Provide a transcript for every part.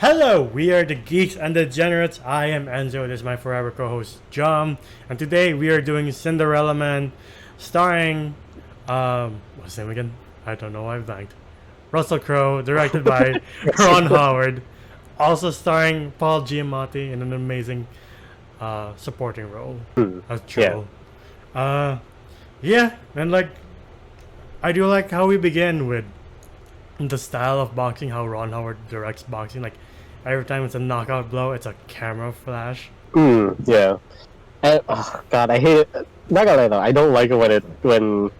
Hello, we are the Geeks and Degenerates. I am Enzo. This is my forever co-host John, and today we are doing Cinderella Man, starring what's his name again? I don't know. I've blanked. Russell Crowe, directed by Ron Howard, also starring Paul Giamatti in an amazing supporting role as Joe. Yeah, and like I do like how we begin with the style of boxing, how Ron Howard directs boxing. Like every time it's a knockout blow, it's a camera flash. Yeah. And, oh god, I hate it. Not gonna lie though, I don't like it when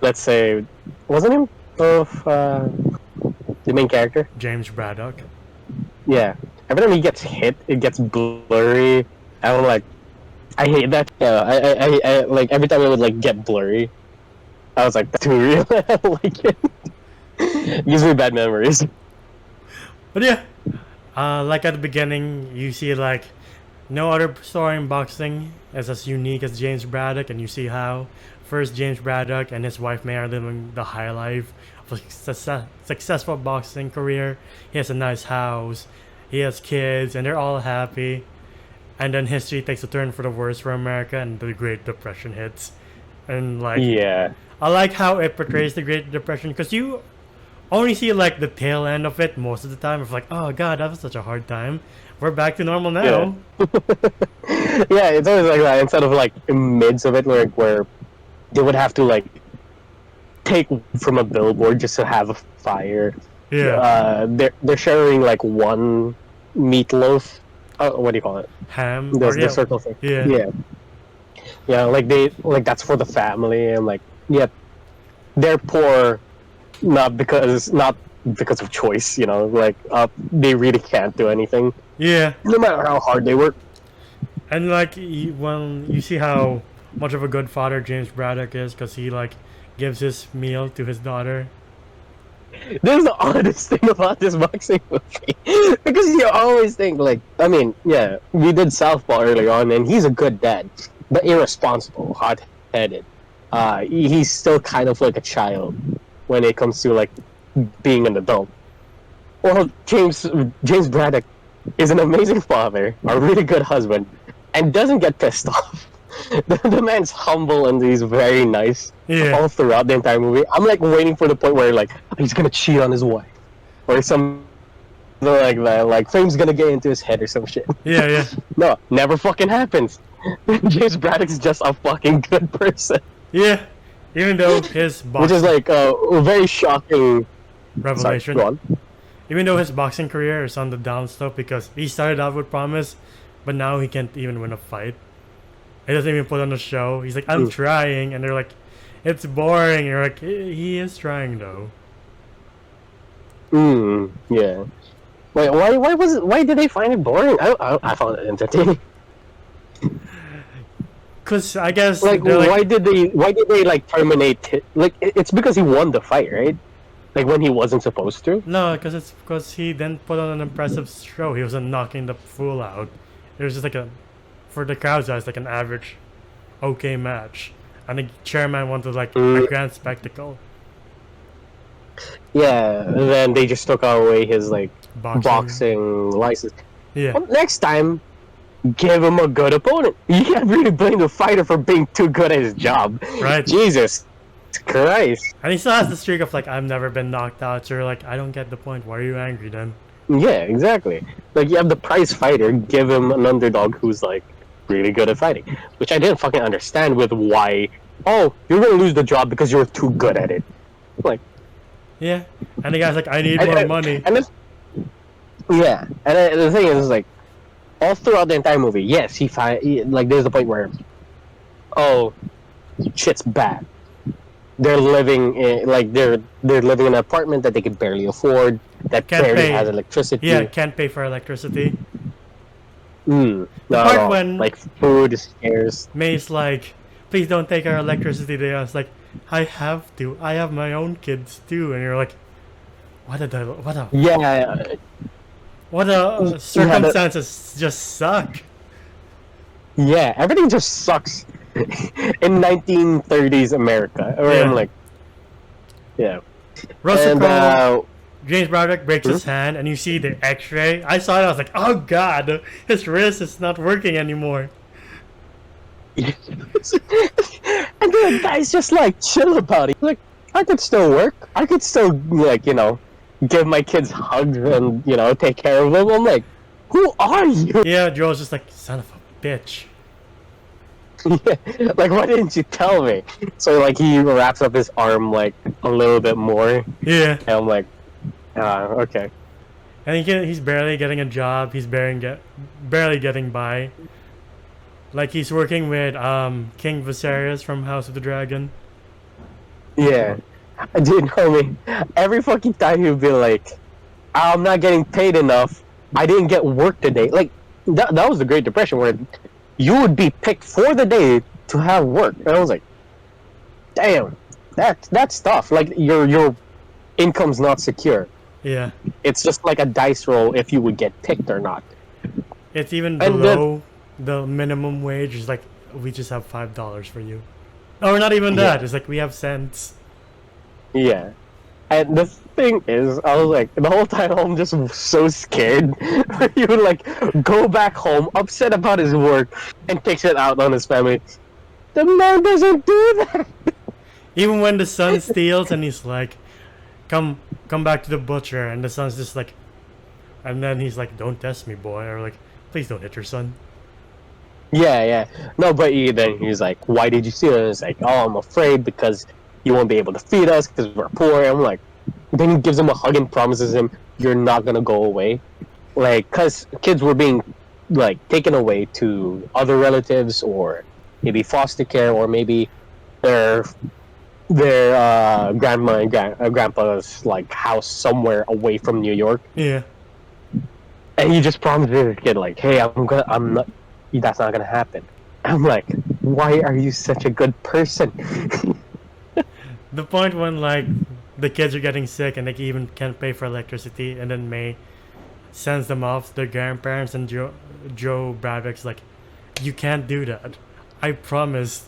let's say, wasn't him of the main character? James Braddock. Yeah. Every time he gets hit, it gets blurry. I'm like, I hate that. Yeah, I like every time it would like get blurry. I was like, that's too real. I don't like it. It gives me bad memories. But yeah, like at the beginning, you see like no other story in boxing is as unique as James Braddock, and you see how first James Braddock and his wife May are living the high life of a successful boxing career. He has a nice house, he has kids, and they're all happy. And then history takes a turn for the worse for America, and the Great Depression hits. And like, Yeah. I like how it portrays the Great Depression because you only see like the tail end of it most of the time. It's like, oh god, that was such a hard time. We're back to normal now. Yeah. Yeah, it's always like that. Instead of like in midst of it, like where they would have to like take from a billboard just to have a fire. Yeah. They're sharing like one meatloaf. What do you call it? Ham. The circle thing. Yeah. Yeah, like that's for the family, and like they're poor, not because of choice. Like they really can't do anything. Yeah. No matter how hard they work. And like when you see how much of a good father James Braddock is, because he like gives his meal to his daughter. This is the oddest thing about this boxing movie. Because you always think, like, I mean, yeah, we did Southpaw earlier on, and he's a good dad, but irresponsible, hot-headed. He's still kind of like a child when it comes to, like, being an adult. Well, James Braddock is an amazing father, a really good husband, and doesn't get pissed off. The man's humble and he's very nice all throughout the entire movie. I'm like waiting for the point where like he's gonna cheat on his wife or something like that. Like fame's gonna get into his head or some shit. Yeah. No, never fucking happens. James Braddock's just a fucking good person. Yeah. Even though his boxing... Which is like a very shocking revelation. Sorry, go on. Even though his boxing career is on the down slope because he started out with promise, but now he can't even win a fight. He doesn't even put on a show. He's like, I'm trying, and they're like, it's boring. And you're like, he is trying though. Yeah. Wait, why did they find it boring? I found it entertaining. Cause I guess like why did they like terminate it? Like it's because he won the fight, right? Like when he wasn't supposed to. No, because he then put on an impressive show. He wasn't knocking the fool out. It was just like for the crowd's eyes, like an average, okay match, and the chairman wanted like a grand spectacle. Yeah, and then they just took away his like boxing license. Yeah. Well, next time, give him a good opponent. You can't really blame the fighter for being too good at his job. Right. Jesus Christ. And he still has the streak of like, I've never been knocked out. So you're like, I don't get the point. Why are you angry then? Yeah, exactly. Like you have the prize fighter, give him an underdog who's like really good at fighting, which I didn't fucking understand with why. Oh, you're gonna lose the job because you're too good at it. Like, yeah, and the guy's like, I need more money. And the thing is like, all throughout the entire movie, yes, like there's the point where, oh, shit's bad. They're living in they're living in an apartment that they can barely afford, that barely has electricity. Yeah, can't pay for electricity. The part when like food is scarce. May's like, please don't take our electricity. I was like, I have to. I have my own kids too. And you're like, what a circumstances just suck. Yeah, everything just sucks in 1930s America. Or I'm like, yeah. Russell Crowe James Braddock breaks his hand, and you see the X-ray. I saw it. I was like, "Oh God, his wrist is not working anymore." And the guy's just like chill about it. Like, I could still work. I could still, like, give my kids hugs and, take care of them. I'm like, who are you? Yeah, Joel's just like, son of a bitch. Yeah, like, why didn't you tell me? So, like, he wraps up his arm, like, a little bit more. Yeah. And I'm like, okay. And he's barely getting a job. He's barely getting by. Like, he's working with King Viserys from House of the Dragon. Yeah. Dude, homie, every fucking time he'd be like, I'm not getting paid enough. I didn't get work today. Like, that was the Great Depression where you would be picked for the day to have work. And I was like, damn, that's tough. Like, your income's not secure. Yeah. It's just like a dice roll if you would get picked or not. It's even below the minimum wage. It's like, we just have $5 for you. Or not even that. It's like, we have cents. Yeah. And the thing is, I was like, the whole time I'm just so scared. He would like go back home, upset about his work, and takes it out on his family. The man doesn't do that. Even when the son steals and he's like, come back to the butcher, and the son's just like, and then he's like, don't test me, boy, or like, please don't hit your son. Yeah. No, but then he's like, why did you steal it? It's like, oh, I'm afraid because you won't be able to feed us because we're poor. And I'm like, then he gives him a hug and promises him, you're not gonna go away. Like, because kids were being, like, taken away to other relatives or maybe foster care or maybe their grandma and grandpa's, like, house somewhere away from New York. Yeah. And he just promises his kid, like, hey, that's not gonna happen. I'm like, why are you such a good person? The point when, like, the kids are getting sick and they even can't pay for electricity, and then May sends them off to their grandparents, and Joe Braddock's like, you can't do that. I promised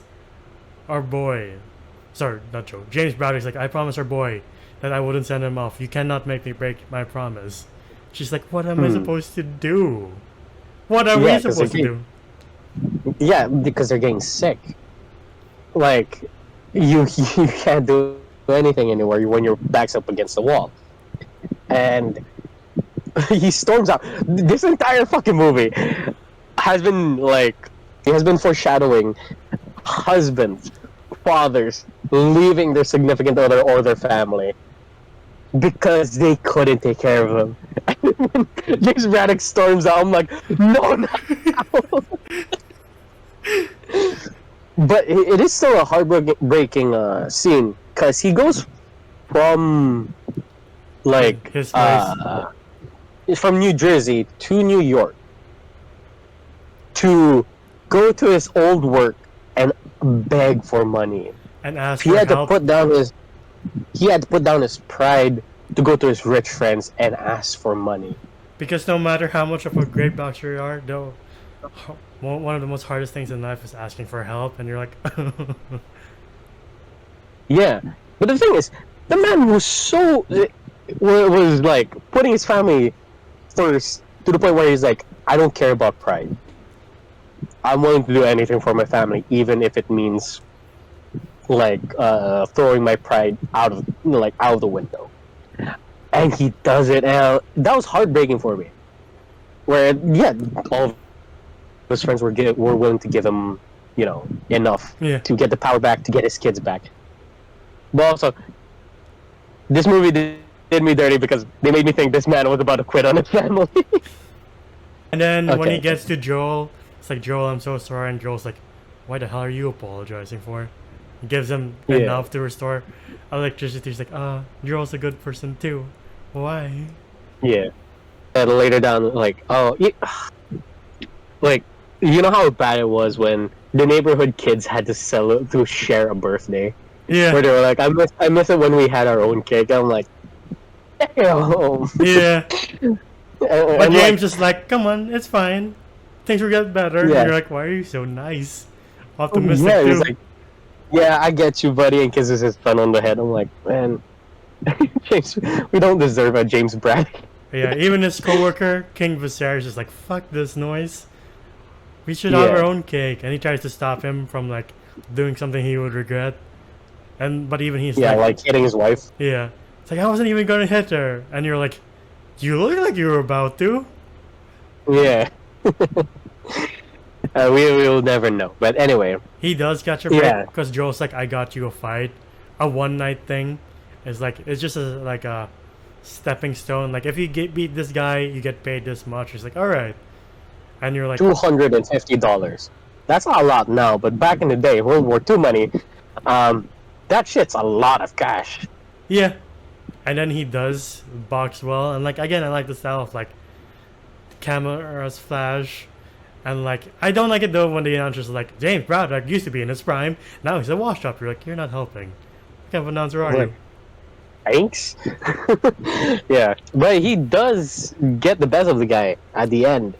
our boy. Sorry, not Joe. James Braddock's like, I promised our boy that I wouldn't send him off. You cannot make me break my promise. She's like, what am I supposed to do? What are we supposed to do? Yeah, because they're getting sick. Like, you can't do anything anymore when your back's up against the wall. And he storms out. This entire fucking movie has been foreshadowing husbands, fathers leaving their significant other or their family because they couldn't take care of them. When James Braddock storms out, I'm like, no. But it is still a heartbreaking scene because he goes from like his place. From New Jersey to New York to go to his old work and beg for money. And ask he for had help. to put down his pride to go to his rich friends and ask for money. Because no matter how much of a great boxer you are, though, one of the most hardest things in life is asking for help, and you're like, yeah. But the thing is, the man was like putting his family first to the point where he's like, I don't care about pride. I'm willing to do anything for my family, even if it means like throwing my pride out of the window. And he does it, and that was heartbreaking for me. Where all of his friends were willing to give him, enough to get the power back, to get his kids back. But also, this movie did me dirty because they made me think this man was about to quit on his family. And then when he gets to Joel, it's like, Joel, I'm so sorry. And Joel's like, why the hell are you apologizing for? He gives him enough to restore electricity. He's like, Joel's a good person too. Why? Yeah. And later down, like, like, you know how bad it was when the neighborhood kids had to share a birthday? Yeah. Where they were like, I miss it when we had our own cake. I'm like, damn. Yeah. But James James is like, come on, it's fine. Things will get better. Yeah. And you're like, why are you so nice? Optimistic he's too. like, yeah, I get you, buddy, and kisses his son on the head. I'm like, man. James, we don't deserve a James Braddock. Yeah, even his coworker, King Viserys, is like, fuck this noise. We should have our Yeah. own cake. And he tries to stop him from like doing something he would regret. But even he's Yeah, like, like hitting his wife. yeah. It's like, I wasn't even gonna hit her. And you're like, you look like you were about to. Yeah. We will never know. But anyway, He does catch a break Yeah. because Joel's like, I got you a fight. A one night thing. It's like, it's just like a stepping stone. Like, if you beat this guy, you get paid this much. He's like, alright. And you're like, $250. That's not a lot now, but back in the day, World War II money, that shit's a lot of cash. yeah. And then he does box well. And like, again, I like the style of like cameras flash. And like, I don't like it though when the announcer's like, James Braddock used to be in his prime. Now he's a washed up. You're like, you're not helping. What kind of announcer are you? Thanks. Yeah, but he does get the best of the guy at the end.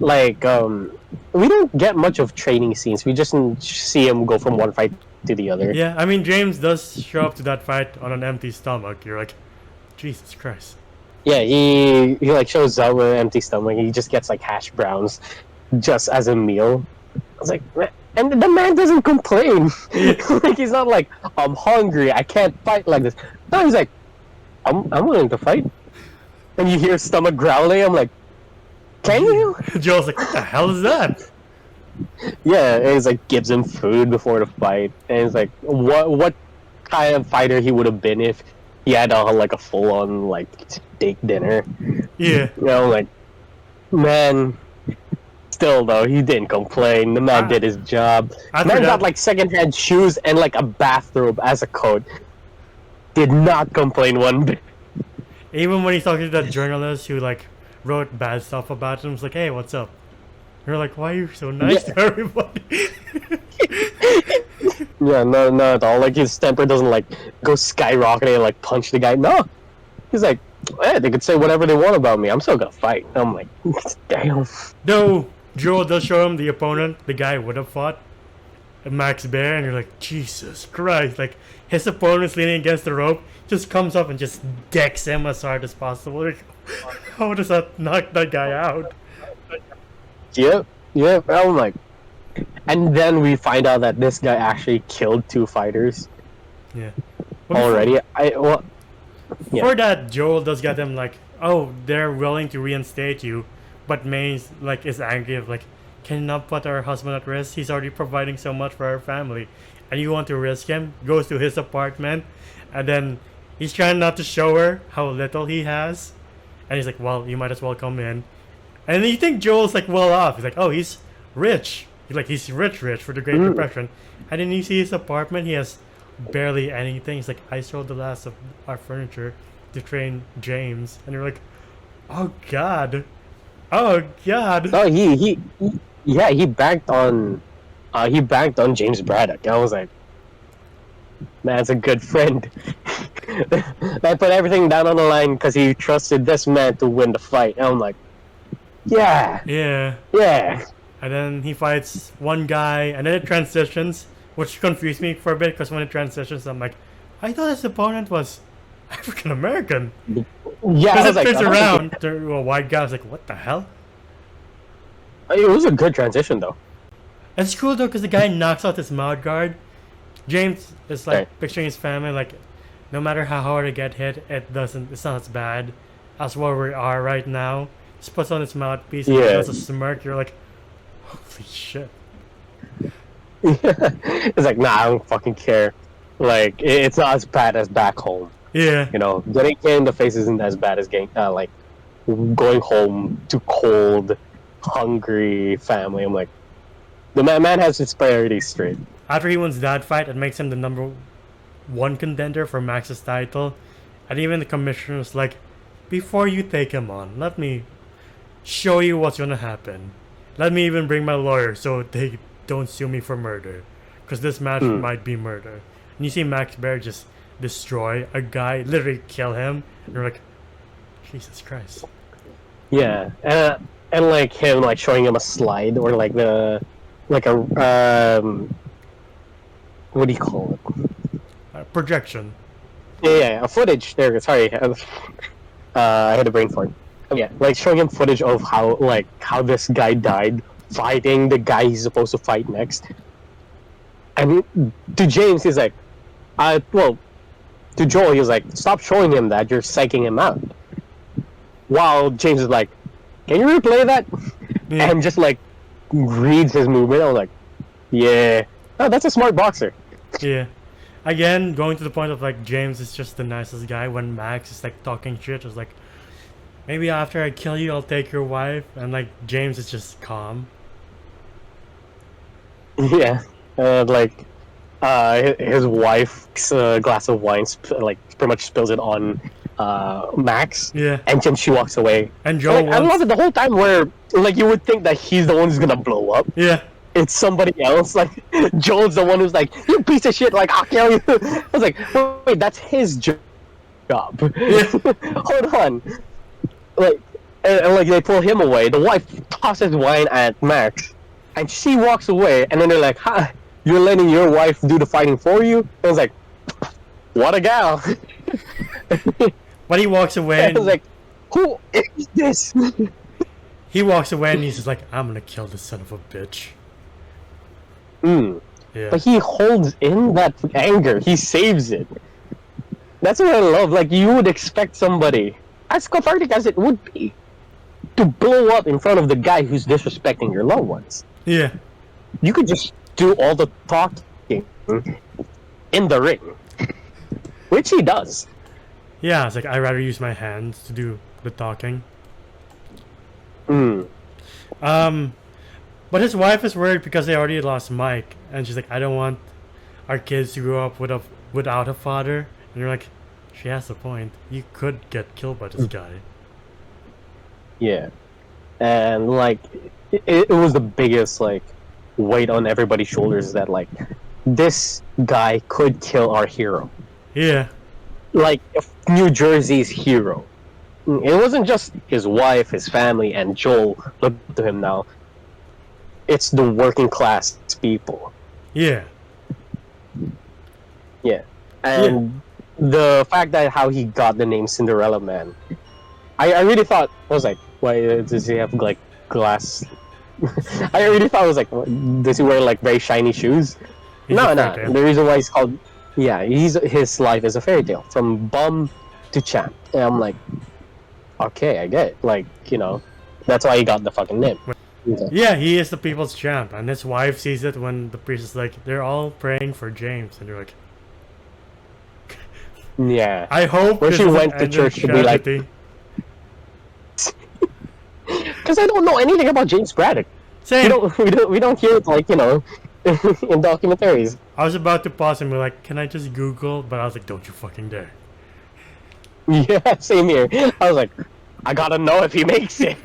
Like, we don't get much of training scenes. We just see him go from one fight to the other. Yeah, I mean, James does show up to that fight on an empty stomach. You're like, Jesus Christ. Yeah, he like shows up with an empty stomach. He just gets like hash browns just as a meal. I was like, and the man doesn't complain. Like he's not like, I'm hungry, I can't fight like this. No, he's like, I'm willing to fight. And you hear stomach growling. I'm like, can you? Joel's like, what the hell is that? Yeah, and he's like gives him food before the fight, and it's like what kind of fighter he would have been if he had like a full on like steak dinner. Yeah. You know, like man. Still though, he didn't complain. The man did his job. Man got like secondhand shoes and like a bathrobe as a coat. Did not complain one bit. Even when he's talking to that journalist who like wrote bad stuff about him, it's like, hey, what's up? You're like, why are you so nice to everybody? Yeah, no, not at all. Like his temper doesn't like go skyrocketing and like punch the guy. No, he's like, hey, they could say whatever they want about me. I'm still gonna fight. I'm like, damn. No, Joel does show him the opponent the guy would have fought, Max Bear, and you're like, Jesus Christ! Like his opponent's leaning against the rope, just comes up and just decks him as hard as possible. Like, how does that knock that guy out? Yep. I'm like, and then we find out that this guy actually killed 2 fighters. Yeah. Already. For that, Joel does get them like, oh, they're willing to reinstate you, but May's like is angry of like, can you not put our husband at risk? He's already providing so much for our family, and you want to risk him? Goes to his apartment, and then he's trying not to show her how little he has, and he's like, well, you might as well come in, and then you think Joel's like well off. He's like, oh, he's rich. He's rich for the Great Depression, and then you see his apartment. He has barely anything. He's like, I sold the last of our furniture to train James, and you're like, oh god. Oh he banked on James Braddock. I was like, man, that's a good friend. Man put everything down on the line because he trusted this man to win the fight. And I'm like, yeah. And then he fights one guy, and then it transitions, which confused me for a bit, because when it transitions, I'm like, I thought his opponent was African American. Yeah, Because it turns around to a white guy. I was like, what the hell? It was a good transition, though. It's cool, though, because the guy knocks out his mouth guard. James is like Right. picturing his family, like, no matter how hard I get hit, it's not as bad as where we are right now. Just puts on his mouthpiece and does a smirk. You're like, holy shit. It's like, nah, I don't fucking care. Like, it's not as bad as back home. Yeah. You know, getting hit in the face isn't as bad as getting, like, going home to cold, hungry family. I'm like, the man has his priorities straight. After he wins that fight, it makes him the #1 contender for Max's title. And even the commissioner's like, before you take him on, let me show you what's gonna happen. Let me even bring my lawyer so they don't sue me for murder. Because this match might be murder. And you see Max Bear just destroy a guy, literally kill him. And you're like, Jesus Christ. Yeah, and like him like showing him a slide or like what do you call it? Projection. Yeah, footage. There, sorry, I had a brain fart. Yeah, like showing him footage of how this guy died fighting the guy he's supposed to fight next. And to James, he's like, well, to Joel, he's like, stop showing him that, you're psyching him out. While James is like, can you replay that? Yeah. And just like reads his movement. I was like, yeah, oh, that's a smart boxer. Yeah. Again, going to the point of like James is just the nicest guy. When Max is like talking shit, it's like, maybe after I kill you, I'll take your wife. And like James is just calm. Yeah, like his wife's glass of wine like pretty much spills it on Max. Yeah. And then she walks away. And Joel Like, I love it the whole time where like you would think that he's the one who's gonna blow up. Yeah. It's somebody else. Like Joel's the one who's like, you piece of shit, like I'll kill you. I was like, wait, that's his job. Yeah. Hold on. Like and like they pull him away. The wife tosses wine at Max, and she walks away. And then they're like, "Ha, you're letting your wife do the fighting for you?" And I was like, "What a gal!" But he walks away. I And was like, "Who is this?" he walks away and he's just like, I'm gonna kill this son of a bitch. Yeah. But he holds in that anger. He saves it. That's what I love. Like, you would expect somebody, as cathartic as it would be, to blow up in front of the guy who's disrespecting your loved ones. Yeah. You could just do all the talking in the ring. Which he does. Yeah, it's like I'd rather use my hands to do the talking. But his wife is worried because they already lost Mike, and she's like, I don't want our kids to grow up without a father. And you're like, she has a point. You could get killed by this guy. Yeah. And, like, it was the biggest, like, weight on everybody's shoulders that, like, this guy could kill our hero. Yeah. Like, New Jersey's hero. It wasn't just his wife, his family, and Joel looked to him now. It's the working class people. Yeah. Yeah. And the fact that how he got the name Cinderella Man, I really thought, I was like, why does he have, like, glass? I really thought, I was like, does he wear, like, very shiny shoes? No. The reason why he's called, his life is a fairy tale, from bum to champ. And I'm like, okay, I get it. Like, you know, that's why he got the fucking name. Yeah, he is the people's champ, and his wife sees it when the priest is like, they're all praying for James, and you're like, yeah. I hope when she went to church to be like, because I don't know anything about James Braddock. Same. We don't hear it, like, you know, in documentaries. I was about to pause and be like, can I just Google? But I was like, don't you fucking dare. Yeah, same here. I was like, I gotta know if he makes it.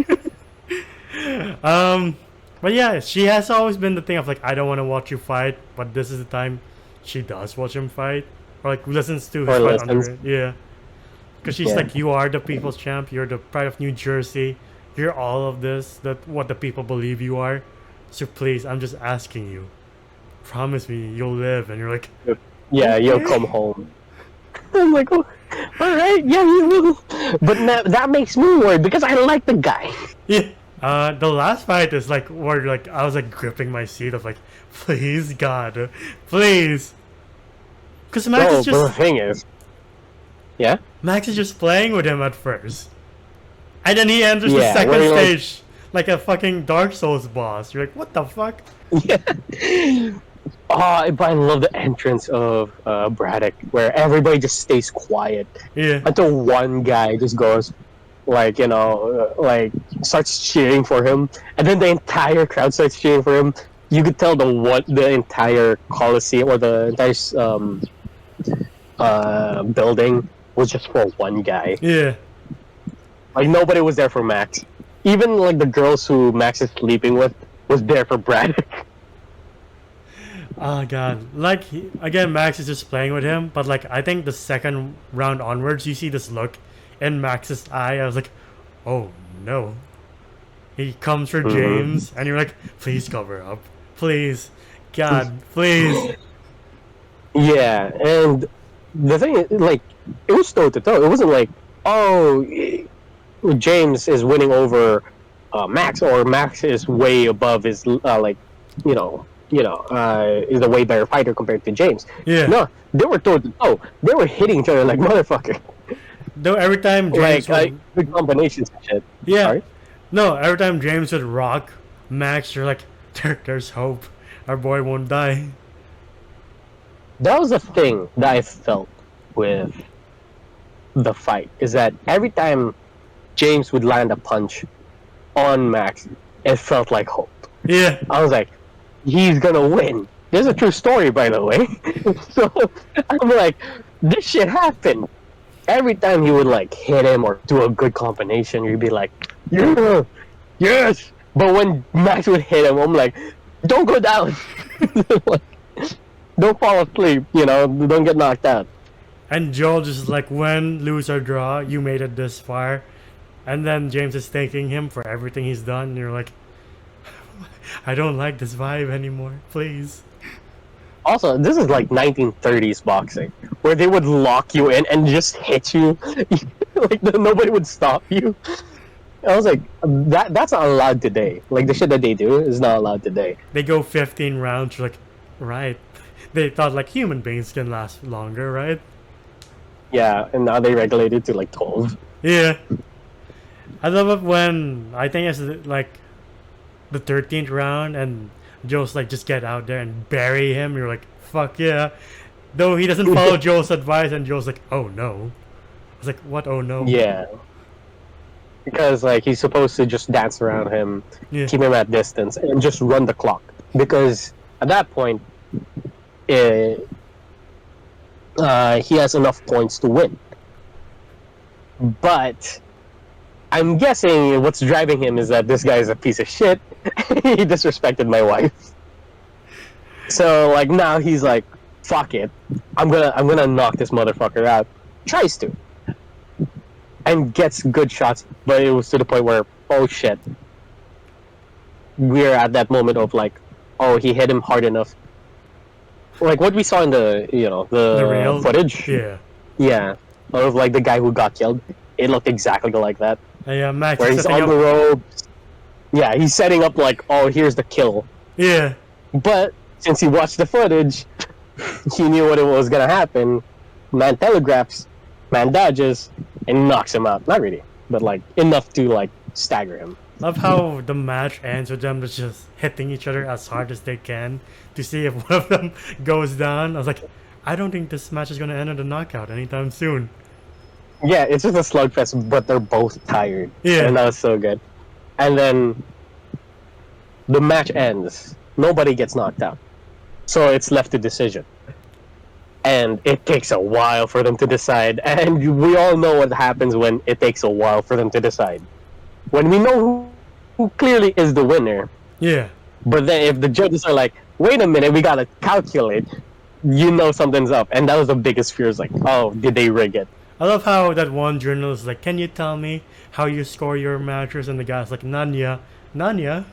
But yeah, she has always been the thing of like, I don't want to watch you fight, but this is the time she does watch him fight, or like listens to his fight on the yeah, because she's like, you are the people's champ, you're the pride of New Jersey, you're all of this, that what the people believe you are. So please, I'm just asking you, promise me you'll live. And you're like, yeah, okay. You'll come home. I'm like, oh, all right, yeah, you will. But that makes me worried because I like the guy. Yeah. The last fight is like where like I was like gripping my seat of like, please God, please, because Max is just. But the thing is, yeah, Max is just playing with him at first, and then he enters the Yeah, second where you're stage like a fucking Dark Souls boss. You're like, what the fuck? yeah. Oh, but I love the entrance of Braddock, where everybody just stays quiet Yeah. until one guy just goes, like, you know, like starts cheering for him, and then the entire crowd starts cheering for him. You could tell the entire Coliseum or the entire building was just for one guy. Yeah. Like nobody was there for Max. Even like the girls who Max is sleeping with was there for Braddock. Oh God. Like again, Max is just playing with him, but like I think the second round onwards, you see this look in Max's eye. I was like, oh no. He comes for James, and you're like, please cover up, please, God, please. Yeah, and the thing is, like, it was toe to toe. It wasn't like, oh, James is winning over Max, or Max is way above his like, is a way better fighter compared to James. Yeah. No, they were toe to toe. They were hitting each other like motherfucker. Though every time James Like would, good combinations and shit. yeah, Sorry. no, every time James would rock Max, you're like, there's hope. Our boy won't die. That was the thing that I felt with the fight, is that every time James would land a punch on Max, it felt like hope. Yeah. I was like, he's gonna win. This is a true story, by the way. So I'm like, this shit happened. Every time he would like hit him or do a good combination, you'd be like, yeah, yes. But when Max would hit him, I'm like, don't go down. Like, don't fall asleep. Don't get knocked out. And Joel just like, win, lose or draw, you made it this far. And then James is thanking him for everything he's done. And you're like, I don't like this vibe anymore. Please. Also, this is like 1930s boxing, where they would lock you in and just hit you, like nobody would stop you. I was like, that's not allowed today. Like the shit that they do is not allowed today. They go 15 rounds. You're like, right. They thought like human beings can last longer, right? Yeah, and now they regulate it to like 12. Yeah. I love it when, I think it's like the 13th round and Joe's like, just get out there and bury him. You're like, fuck yeah. Though he doesn't follow Joe's advice, and Joe's like, oh no. I was like, what, oh no? Yeah. Because like he's supposed to just dance around him, Yeah. keep him at distance, and just run the clock. Because at that point, he has enough points to win. But I'm guessing what's driving him is that this guy is a piece of shit. He disrespected my wife. So like now he's like, fuck it. I'm gonna knock this motherfucker out. Tries to. And gets good shots, but it was to the point where, oh shit. We're at that moment of like, oh, he hit him hard enough. Like what we saw in the The real footage. Yeah. Yeah. Of like the guy who got killed. It looked exactly like that. Yeah, Max Where is he's setting on up. the ropes. Yeah, he's setting up like, oh, here's the kill. Yeah. But since he watched the footage, he knew what it was gonna happen. Man telegraphs, man dodges, and knocks him out. Not really, but like enough to like stagger him. Love how the match ends with them just hitting each other as hard as they can to see if one of them goes down. I was like, I don't think this match is gonna end in a knockout anytime soon. Yeah, it's just a slugfest, but they're both tired. Yeah. And that was so good. And then the match ends. Nobody gets knocked out. So it's left to decision. And it takes a while for them to decide. And we all know what happens when it takes a while for them to decide. When we know who clearly is the winner, Yeah. but then if the judges are like, wait a minute, we gotta calculate, you know something's up. And that was the biggest fear, is like, oh, did they rig it? I love how that one journalist is like, can you tell me how you score your matches? And the guy's like, Nanya. Nanya?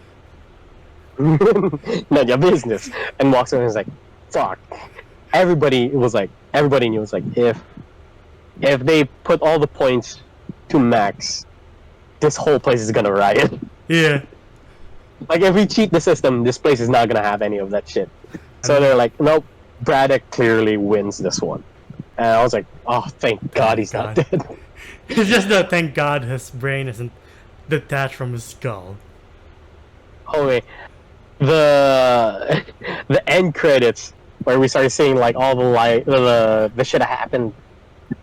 Not your business. And walks around and is like, fuck. Everybody knew, it's like, if they put all the points to Max, this whole place is gonna riot. Yeah. Like, if we cheat the system, this place is not gonna have any of that shit. So they're like, nope, Braddock clearly wins this one. And I was like, oh, thank God he's not dead. It's just that thank God his brain isn't detached from his skull. Oh wait, the end credits where we started seeing like all the shit that happened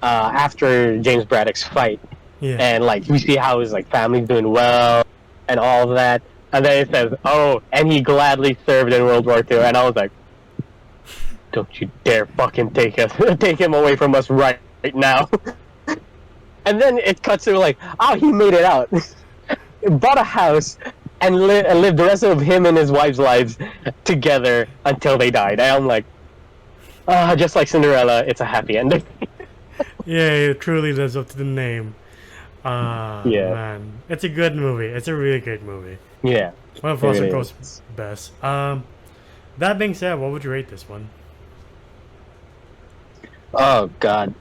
after James Braddock's fight, Yeah. and like we see how his like family's doing well and all of that, and then it says, oh, and he gladly served in World War II, and I was like, don't you dare fucking take him away from us right now. And then it cuts to like, oh, he made it out. Bought a house and lived the rest of him and his wife's lives together until they died. And I'm like, just like Cinderella, it's a happy ending. Yeah, it truly lives up to the name. Yeah. Man. It's a good movie. It's a really great movie. Yeah. One of It Russell really Crowe's is. best. That being said, what would you rate this one? Oh God,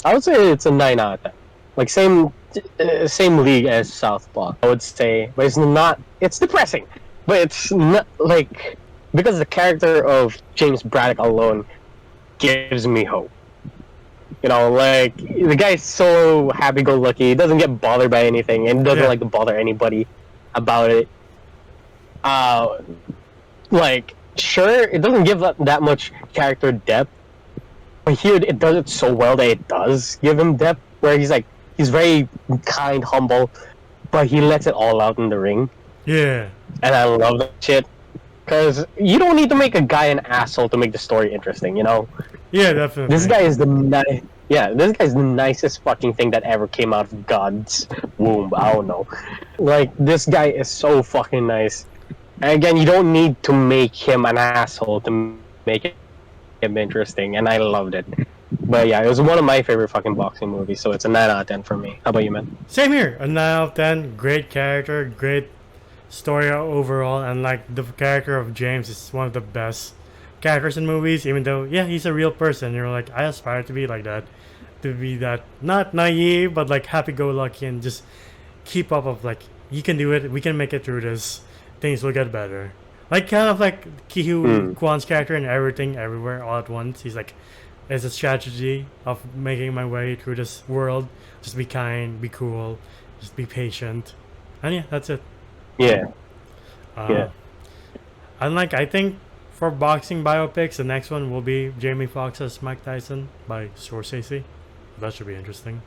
I would say it's a 9 out of 10. Like same league as Southpaw. I would say, but it's not. It's depressing, but it's not like because the character of James Braddock alone gives me hope. You know, like the guy's so happy-go-lucky. He doesn't get bothered by anything, and doesn't like to bother anybody about it. Like sure, it doesn't give that much character depth, but here it does it so well that it does give him depth. Where he's very kind, humble, but he lets it all out in the ring, Yeah. and I love that shit. Because you don't need to make a guy an asshole to make the story interesting, you know. Yeah, definitely. This guy is this guy's the nicest fucking thing that ever came out of God's womb. I don't know. Like, this guy is so fucking nice. And again, you don't need to make him an asshole to make him interesting, and I loved it. But yeah, it was one of my favorite fucking boxing movies, so it's a 9 out of 10 for me. How about you, man? Same here. A 9 out of 10. Great character, great story overall, and like the character of James is one of the best characters in movies. Even though, yeah, he's a real person. You're like, I aspire to be like that, to be that not naive, but like happy-go-lucky and just keep up of like, you can do it. We can make it through this. Things will get better. Like kind of like Ki-Hoo Kwan's character in Everything Everywhere All at Once. He's like, it's a strategy of making my way through this world. Just be kind, be cool, just be patient, and yeah, that's it. Yeah. Yeah. And like I think for boxing biopics, the next one will be Jamie Foxx's Mike Tyson by Scorsese. That should be interesting.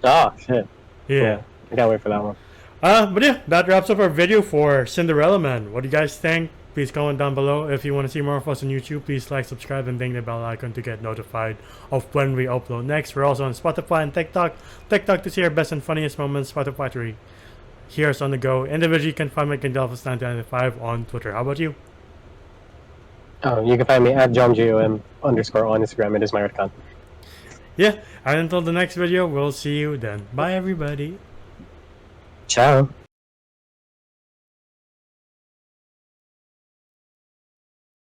Oh shit. Yeah. I can't wait for that one. But yeah, that wraps up our video for Cinderella Man. What do you guys think? Please comment down below. If you want to see more of us on YouTube, please like, subscribe, and ding the bell icon to get notified of when we upload next. We're also on Spotify and TikTok. TikTok to see our best and funniest moments. Spotify to hear us on the go. Individually, you can find me at Delphus1995 on Twitter. How about you? Oh, you can find me at JomJOM_ on Instagram. It is my account. Yeah, and until the next video, we'll see you then. Bye, everybody. Ciao.